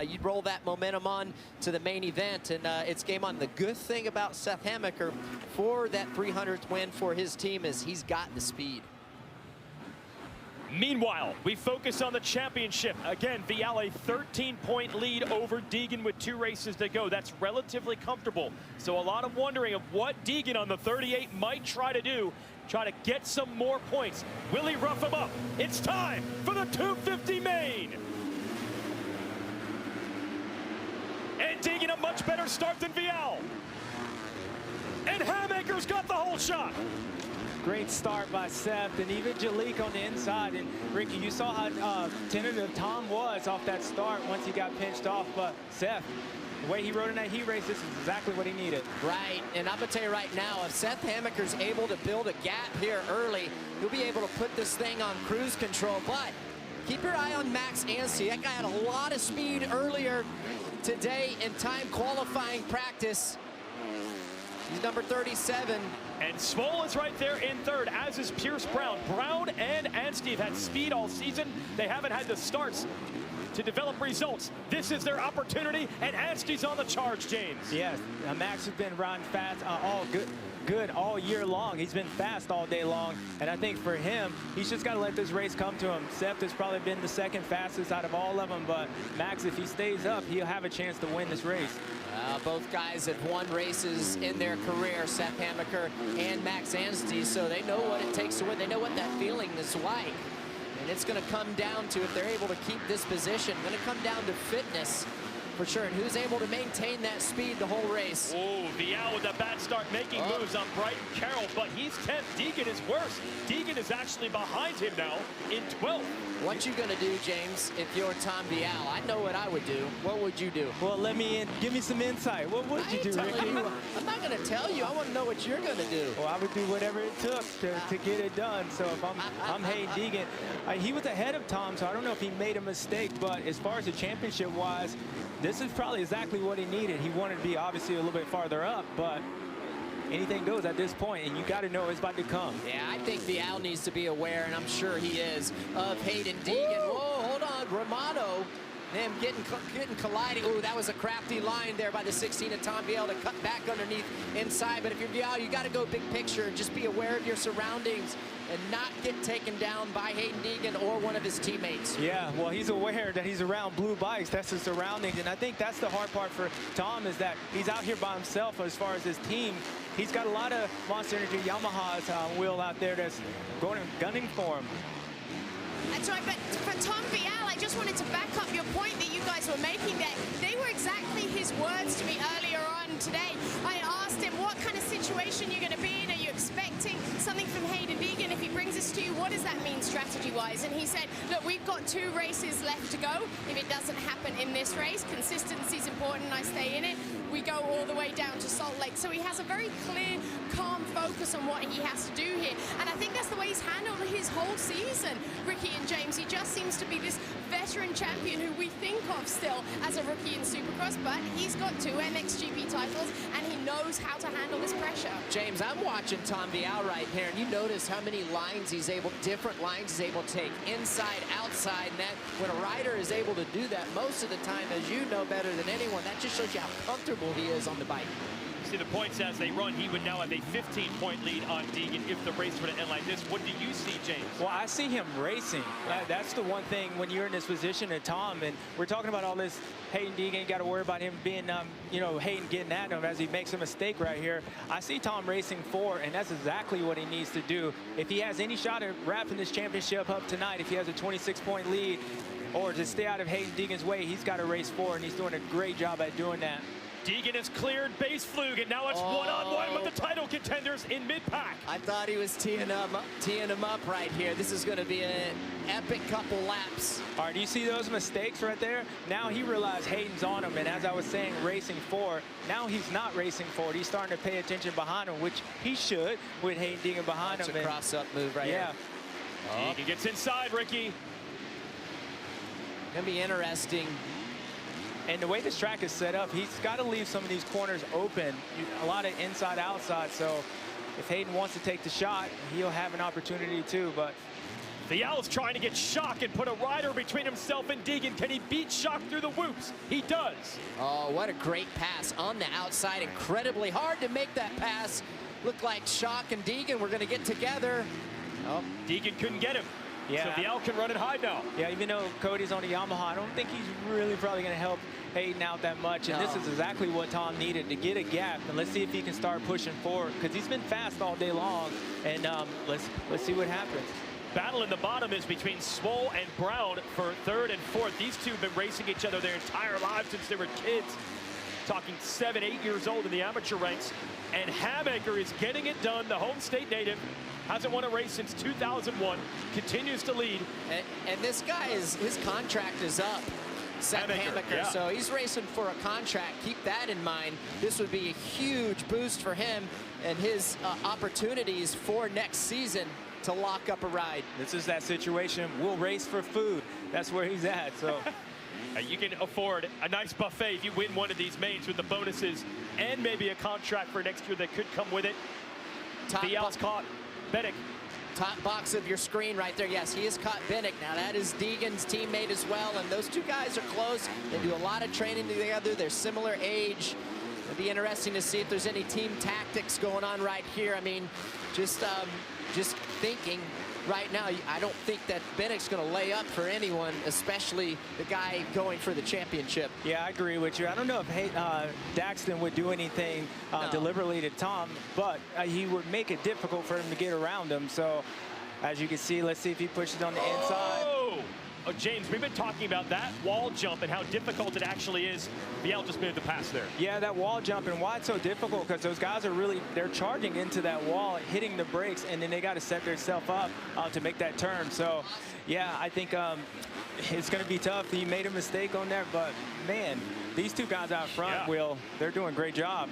You'd roll that momentum on to the main event, and it's game on. The good thing about Seth Hammaker for that 300th win for his team is he's got the speed. Meanwhile, we focus on the championship. Again, Vialle, 13-point lead over Deegan with 2 races to go. That's relatively comfortable. So a lot of wondering of what Deegan on the 38 might try to do, try to get some more points. Will he rough him up? It's time for the 250 main. And Deegan a much better start than Vialle. And Hammaker's got the whole shot. Great start by Seth, and even Jalek on the inside. And Ricky, you saw how tentative Tom was off that start once he got pinched off. But Seth, the way he rode in that heat race, this is exactly what he needed. Right, and I'm going to tell you right now, if Seth Hammaker's able to build a gap here early, he'll be able to put this thing on cruise control. But keep your eye on Max Anstie. That guy had a lot of speed earlier today in time qualifying practice. He's number 37. And Small is right there in third, as is Pierce Brown. Brown and Anstie have had speed all season. They haven't had the starts to develop results. This is their opportunity, and Anstie's on the charge, James. Yes, Max has been riding fast all good all year long. He's been fast all day long, and I think for him, he's just got to let this race come to him. Seth has probably been the second fastest out of all of them, but Max, if he stays up, he'll have a chance to win this race. Both guys have won races in their career, Seth Hammaker and Max Anstie, so they know what it takes to win. They know what that feeling is like. And it's going to come down to, if they're able to keep this position, going to come down to fitness for sure, and who's able to maintain that speed the whole race. Oh, Vialle with a bad start, making moves on Brighton Carroll, but he's 10th. Deegan is worse. Deegan is actually behind him now in 12th. What you gonna do, James, if you're Tom Vialle? I know what I would do. What would you do? Well, let me in. Give me some insight. What would you do, Ricky? I'm not gonna tell you. I want to know what you're gonna do. Well, I would do whatever it took to get it done. So if I'm Hayden Deegan, he was ahead of Tom, so I don't know if he made a mistake. But as far as the championship-wise, this is probably exactly what he needed. He wanted to be obviously a little bit farther up, but anything goes at this point, and you got to know it's about to come. Yeah, I think Vialle needs to be aware, and I'm sure he is, of Hayden Deegan. Woo! Whoa, hold on, Romano. Him getting colliding. Ooh, that was a crafty line there by the 16 of Tom Vialle to cut back underneath inside. But if you're Vialle, you got to go big picture and just be aware of your surroundings and not get taken down by Hayden Deegan or one of his teammates. Yeah, well, he's aware that he's around blue bikes. That's his surroundings. And I think that's the hard part for Tom, is that he's out here by himself as far as his team. He's got a lot of Monster Energy Yamaha's wheel out there that's gunning for him. That's right, but for Tom Vialle, I just wanted to back up your point that you guys were making there. They were exactly his words to me earlier on today. I asked him, what kind of situation you're going to be in? Are you expecting something from Hayden Deegan? If he brings this to you, what does that mean strategy-wise? And he said, look, we've got 2 races left to go. If it doesn't happen in this race, consistency is important, I stay in it. We go all the way down to Salt Lake. So he has a very clear, calm focus on what he has to do here. And I think that's the way he's handled his whole season, Ricky and James. He just seems to be this veteran champion who we think of still as a rookie in Supercross, but he's got 2 MXGP titles, and he knows how to handle this pressure. James, I'm watching Tom Vialle right here, and you notice how many lines different lines he's able to take, inside, outside, and that when a rider is able to do that most of the time, as you know better than anyone, that just shows you how comfortable he is on the bike. See the points as they run. He would now have a 15-point lead on Deegan if the race were to end like this. What do you see, James? Well, I see him racing. That's the one thing when you're in this position at Tom, and we're talking about all this Hayden Deegan, got to worry about him being, Hayden getting at him as he makes a mistake right here. I see Tom racing 4, and that's exactly what he needs to do. If he has any shot at wrapping this championship up tonight, if he has a 26-point lead, or to stay out of Hayden Deegan's way, he's got to race 4, and he's doing a great job at doing that. Deegan has cleared base Flug, and now it's one-on-one with the title contenders in mid-pack. I thought he was teeing him up right here. This is going to be an epic couple laps. All right, do you see those mistakes right there? Now he realized Hayden's on him, and as I was saying, racing 4. Now he's not racing forward. He's starting to pay attention behind him, which he should with Hayden Deegan behind him. It's a cross-up move right here. Deegan gets inside, Ricky. Gonna be interesting. And the way this track is set up, he's got to leave some of these corners open. A lot of inside-outside, so if Hayden wants to take the shot, he'll have an opportunity too. But Vial's trying to get Shock and put a rider between himself and Deegan. Can he beat Shock through the whoops? He does. Oh, what a great pass on the outside. Incredibly hard to make that pass. Looked like Shock and Deegan were going to get together. Oh, Deegan couldn't get him. Yeah. So Vial can run and hide now. Yeah, even though Cody's on a Yamaha, I don't think he's really probably going to help Hayden out that much. And this is exactly what Tom needed, to get a gap. And let's see if he can start pushing forward, because he's been fast all day long. And let's see what happens. Battle in the bottom is between Swole and Brown for third and fourth. These two have been racing each other their entire lives since they were kids. Talking 7, 8 years old in the amateur ranks. And Hamaker is getting it done. The home state native hasn't won a race since 2001. Continues to lead. And this guy, his contract is up. Seth Hamaker, yeah. So he's racing for a contract. Keep that in mind. This would be a huge boost for him and his opportunities for next season to lock up a ride. This is that situation. We'll race for food. That's where he's at. So you can afford a nice buffet if you win one of these mains with the bonuses and maybe a contract for next year that could come with it. Vial's caught Bennick. Top box of your screen right there. Yes, he has caught Bennick. Now that is Deegan's teammate as well, and those two guys are close. They do a lot of training together. They're similar age. It'll be interesting to see if there's any team tactics going on right here. I mean, just thinking right now, I don't think that Bennick's going to lay up for anyone, especially the guy going for the championship. yeah, I agree with you. I don't know if Daxton would do anything deliberately to Tom, but he would make it difficult for him to get around him. So as you can see, let's see if he pushes on the inside. Oh, James, we've been talking about that wall jump and how difficult it actually is. Vial just made the pass there. Yeah, that wall jump, and why it's so difficult, because those guys are really, they're charging into that wall, hitting the brakes, and then they got to set themselves up to make that turn. So, yeah, I think it's going to be tough. He made a mistake on there, but, man, these two guys out front, Will, they're doing a great job.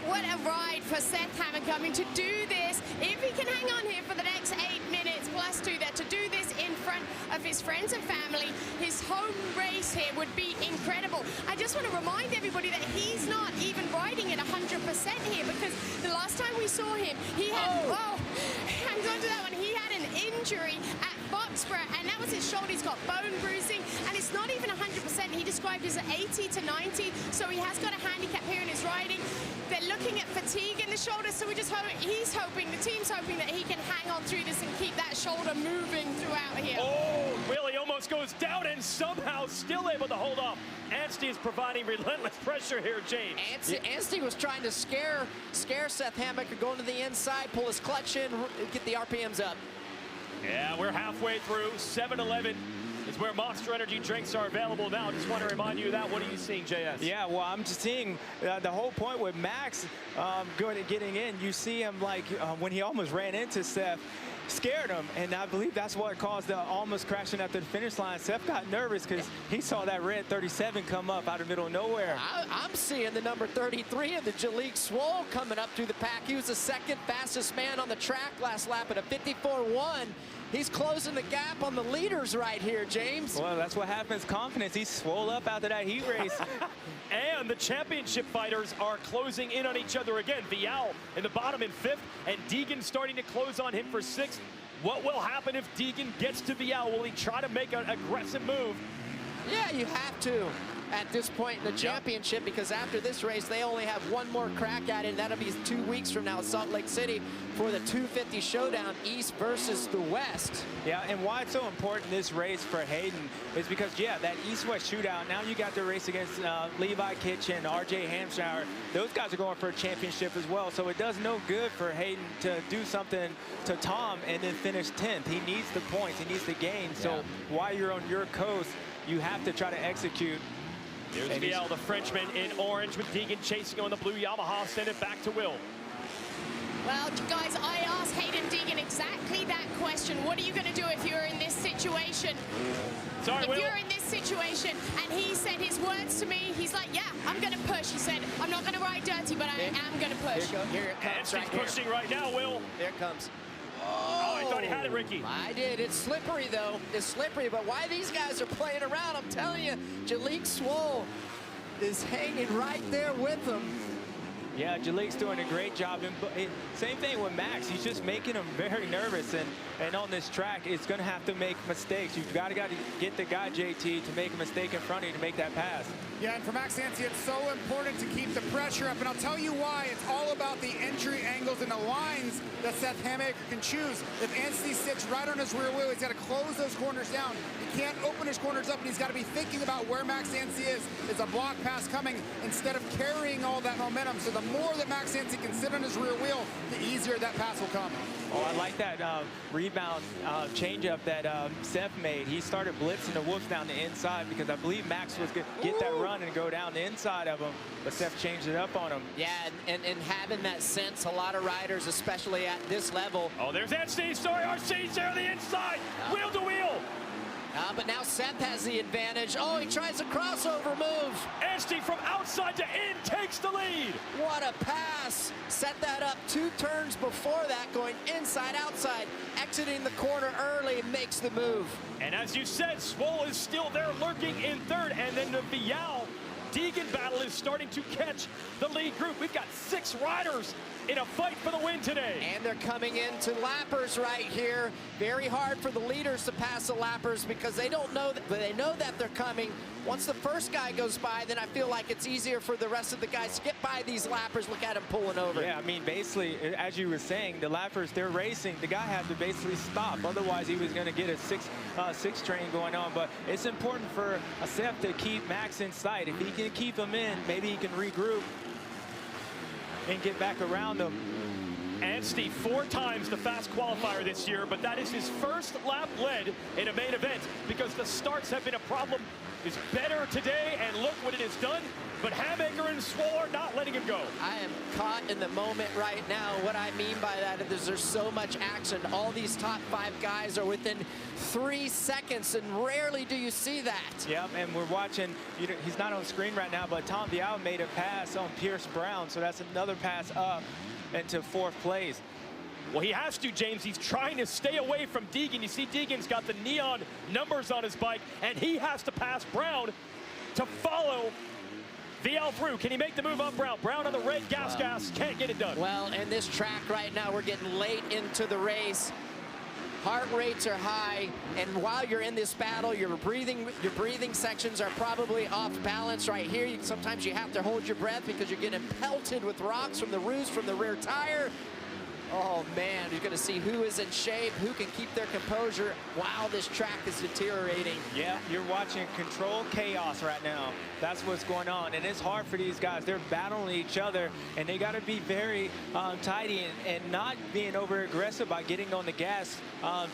What a ride for Seth Hamaker. I mean, to do this, if he can hang on here for the next 8 minutes plus do that, to do this in front of his friends and family, his home race here would be incredible. I just want to remind everybody that he's not even riding at 100% here, because the last time we saw him, he had, hang on to that one, he had an injury at Foxborough, and that was his shoulder. He's got bone bruising, and it's not even 100%. He described it as 80 to 90, so he has got a handicap here in his riding. They're looking at fatigue in the shoulder, so he's hoping, the team's hoping that he can hang on through this and keep that shoulder moving throughout here. Oh, Willie almost goes down and somehow still able to hold off. Anstey is providing relentless pressure here, James. Anstey was trying to scare Seth Hamaker, going to the inside, pull his clutch in, get the RPMs up. Yeah, we're halfway through. 7-Eleven is where Monster Energy drinks are available now. Just want to remind you of that. What are you seeing, JS? Yeah, well, I'm just seeing the whole point with Max getting in. You see him like when he almost ran into Seth, scared him, and I believe that's what caused the almost crashing at the finish line. Seth got nervous because he saw that red 37 come up out of the middle of nowhere. I'm seeing the number 33 of the Jalek Swole coming up through the pack. He was the second fastest man on the track last lap at a 54.1. He's closing the gap on the leaders right here, James. Well, that's what happens. Confidence. He swole up after that heat race. And the championship fighters are closing in on each other again. Vial in the bottom in 5th, and Deegan starting to close on him for 6th. What will happen if Deegan gets to Vial? Will he try to make an aggressive move? Yeah, you have to at this point in the championship, because after this race, they only have one more crack at it, and that'll be 2 weeks from now, Salt Lake City, for the 250 showdown, East versus the West. Yeah, and why it's so important this race for Hayden is because, that East-West shootout, now you got to race against Levi Kitchen, RJ Hampshire. Those guys are going for a championship as well, so it does no good for Hayden to do something to Tom and then finish 10th. He needs the points, he needs the gain, so while you're on your coast, you have to try to execute. Here's Vial, the Frenchman in orange, with Deegan chasing on the blue Yamaha. Send it back to Will. Well, guys, I asked Hayden Deegan exactly that question. What are you going to do if you're in this situation? Sorry, if Will. you're in this situation, and he said his words to me, he's like, yeah, I'm going to push. He said, I'm not going to ride dirty, but I am going to push. Here it comes. And he's pushing right now, Will. Here it comes. Oh, I thought he had it, Ricky. I did. It's slippery, though. It's slippery, but why these guys are playing around, I'm telling you, Jalek Swole is hanging right there with them. Yeah, Jalik's doing a great job. And same thing with Max. He's just making him very nervous. And on this track, it's going to have to make mistakes. You've got to get the guy, JT, to make a mistake in front of you to make that pass. Yeah, and for Max Anstey, it's so important to keep the pressure up. And I'll tell you why. It's all about the entry angles and the lines that Seth Hammaker can choose. If Anstey sits right on his rear wheel, he's got to close those corners down. He can't open his corners up, and he's got to be thinking about where Max Anstey is. Is a block pass coming instead of carrying all that momentum? So the more that Max Anstey can sit on his rear wheel, the easier that pass will come. Oh, I like that rebound changeup that Seth made. He started blitzing the Wolves down the inside because I believe Max was going to get that run and go down the inside of him, but Seth changed it up on him. Yeah, and having that sense, a lot of riders, especially at this level. Oh, there's Anstey. Sorry, RC's there on the inside. Wheel to wheel. But now Seth has the advantage. Oh, he tries a crossover move. Anstey from outside to in takes the lead. What a pass. Set that up 2 turns before that, going inside, outside, exiting the corner early, makes the move. And as you said, Swole is still there lurking in third. And then the Vialle-Deegan battle is starting to catch the lead group. We've got 6 riders in a fight for the win today. And they're coming into lappers right here. Very hard for the leaders to pass the lappers because they don't know that, but they know that they're coming. Once the first guy goes by, then I feel like it's easier for the rest of the guys to get by these lappers. Look at him pulling over. Yeah, I mean, basically, as you were saying, the lappers, they're racing. The guy had to basically stop. Otherwise, he was going to get a six train going on. But it's important for Seth to keep Max in sight. If he can keep him in, maybe he can regroup and get back around them. Anstey 4 times the fast qualifier this year, but that is his first lap led in a main event because the starts have been a problem. Is better today, and look what it has done. But Hammaker and Swole are not letting him go. I am caught in the moment right now. What I mean by that is there's so much action. All these top 5 guys are within 3 seconds, and rarely do you see that. Yep, and we're watching, he's not on screen right now, but Tom Vialle made a pass on Pierce Brown, so that's another pass up into 4th place. Well, he has to, James. He's trying to stay away from Deegan. You see Deegan's got the neon numbers on his bike, and he has to pass Brown to follow Vialle through. Can he make the move up Brown? Brown on the red gas, can't get it done. Well, in this track right now, we're getting late into the race. Heart rates are high, and while you're in this battle, your breathing sections are probably off balance right here. Sometimes you have to hold your breath because you're getting pelted with rocks from the roofs, from the rear tire. Oh man, you're going to see who is in shape, who can keep their composure while this track is deteriorating. Yeah, you're watching controlled chaos right now. That's what's going on, and it's hard for these guys. They're battling each other, and they got to be very tidy and not being over aggressive by getting on the gas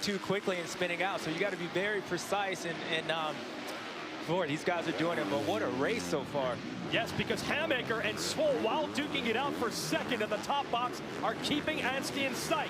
too quickly and spinning out. So you got to be very precise and boy, these guys are doing it, but what a race so far. Yes, because Hammaker and Swole, while duking it out for second in the top box, are keeping Anstey in sight.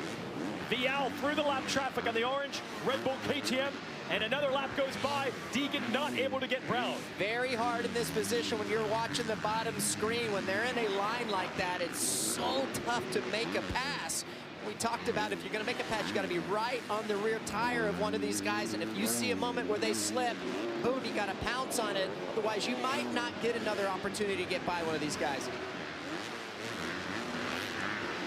Vialle through the lap traffic on the orange, Red Bull KTM, and another lap goes by. Deegan not able to get Brown. Very hard in this position when you're watching the bottom screen. When they're in a line like that, it's so tough to make a pass. We talked about if you're going to make a pass, you got to be right on the rear tire of one of these guys. And if you see a moment where they slip, boom, you got to pounce on it. Otherwise, you might not get another opportunity to get by one of these guys.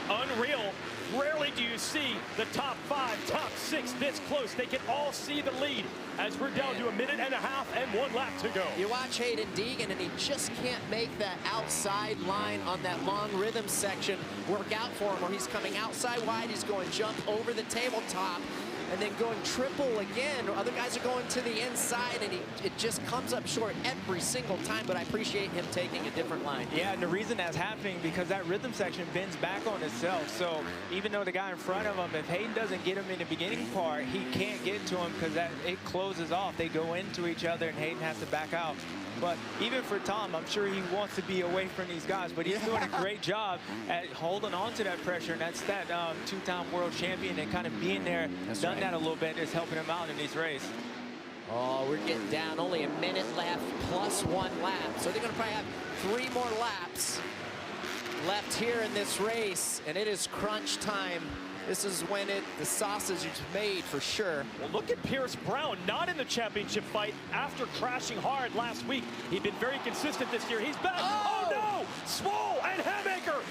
Unreal. Rarely do you see the top 5, top 6 this close. They can all see the lead as we're down to 1.5 minutes and 1 lap to go. You watch Hayden Deegan, and he just can't make that outside line on that long rhythm section work out for him, where he's coming outside wide, he's going jump over the tabletop, and then going triple again. Other guys are going to the inside, and it just comes up short every single time, but I appreciate him taking a different line. Yeah, and the reason that's happening because that rhythm section bends back on itself. So even though the guy in front of him, if Hayden doesn't get him in the beginning part, he can't get to him because it closes off. They go into each other, and Hayden has to back out. But even for Tom, I'm sure he wants to be away from these guys, but he's doing a great job at holding on to that pressure, and that's that 2-time world champion, and kind of being there, done that a little bit, is helping him out in these races. Oh, we're getting down. Only a minute left, plus 1 lap. So they're going to probably have 3 more laps left here in this race, and it is crunch time. This is when the sausage is made for sure. Well, look at Pierce Brown, not in the championship fight after crashing hard last week. He'd been very consistent this year. He's back. Oh no! Swole and Hammaker.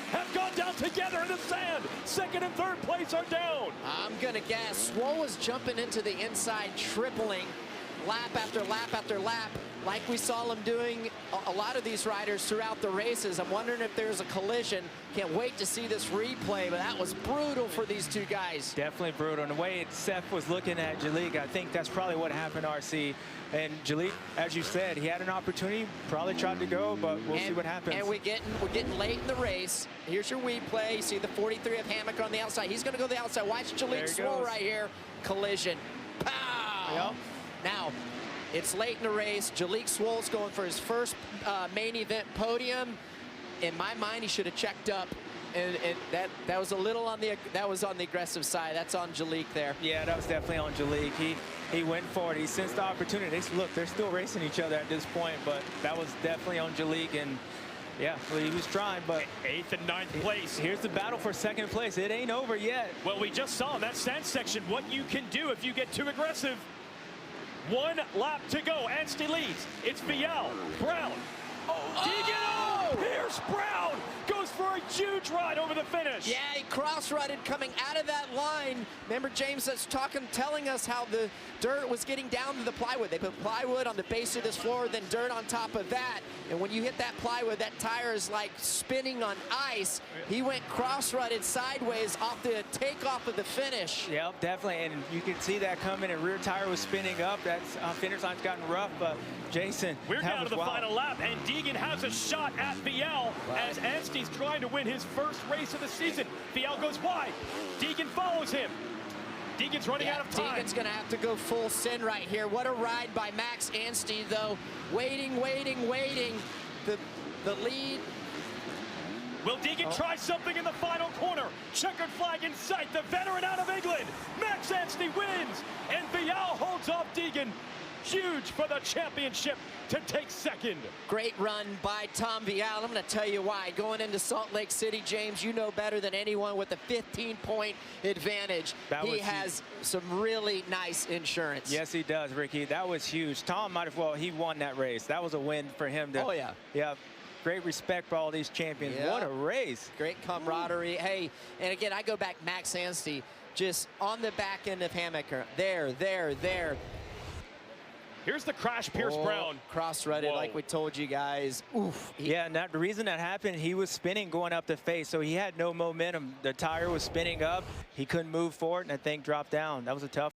together in the sand. Second and third place are down. I'm gonna guess Swoll was jumping into the inside, tripling lap after lap after lap, like we saw him doing a lot of these riders throughout the races. I'm wondering if there's a collision. Can't wait to see this replay, but that was brutal for these two guys. Definitely brutal. And the way Seth was looking at Jalek, I think that's probably what happened, RC. And Jalek, as you said, he had an opportunity, probably tried to go, but we'll see what happens. And we're getting late in the race. Here's your replay. You see the 43 of Hammaker on the outside. He's going to go to the outside. Watch Jalek Swoll right here. Collision. Pow! Yep. Now, it's late in the race. Jalek Swoll's going for his first main event podium. In my mind, he should have checked up. And that was a little on the aggressive side. That's on Jalek there. Yeah, that was definitely on Jalek. He went for it. He sensed the opportunity. Look, they're still racing each other at this point, but that was definitely on Jalek. And yeah, well, he was trying, but 8th and 9th place. Here's the battle for second place. It ain't over yet. Well, we just saw in that sand section what you can do if you get too aggressive. 1 lap to go. Anstie leads. It's Vialle, Brown. Deegan, Pierce Brown goes for a huge ride over the finish. Yeah, he cross-rutted coming out of that line. Remember, James that's telling us how the dirt was getting down to the plywood. They put plywood on the base of this floor, then dirt on top of that. And when you hit that plywood, that tire is like spinning on ice. He went cross-rutted sideways off the takeoff of the finish. Yep, definitely. And you can see that coming. And rear tire was spinning up. That finish line's gotten rough, but Jason, we're down to the final lap, and Deegan has a shot at Vialle as Anstie's trying to win his first race of the season. Vialle goes wide. Deegan follows him. Deegan's running out of time. Deegan's going to have to go full send right here. What a ride by Max Anstie, though. Waiting. The lead. Will Deegan try something in the final corner? Checkered flag in sight. The veteran out of England, Max Anstie wins, and Vialle holds off Deegan. Huge for the championship to take second. Great run by Tom Vialle. I'm going to tell you why. Going into Salt Lake City, James, you know better than anyone with a 15-point advantage. He has some really nice insurance. Yes, he does, Ricky. That was huge. Tom might have, well, he won that race. That was a win for him. Oh, yeah. Yeah. Great respect for all these champions. Yeah. What a race. Great camaraderie. Hey, and again, I go back, Max Anstie, just on the back end of Hammaker. There. Here's the crash, Pierce Brown. Cross-rutted, like we told you guys. Oof. Yeah, and the reason that happened, he was spinning going up the face, so he had no momentum. The tire was spinning up. He couldn't move forward, and that thing dropped down. That was a tough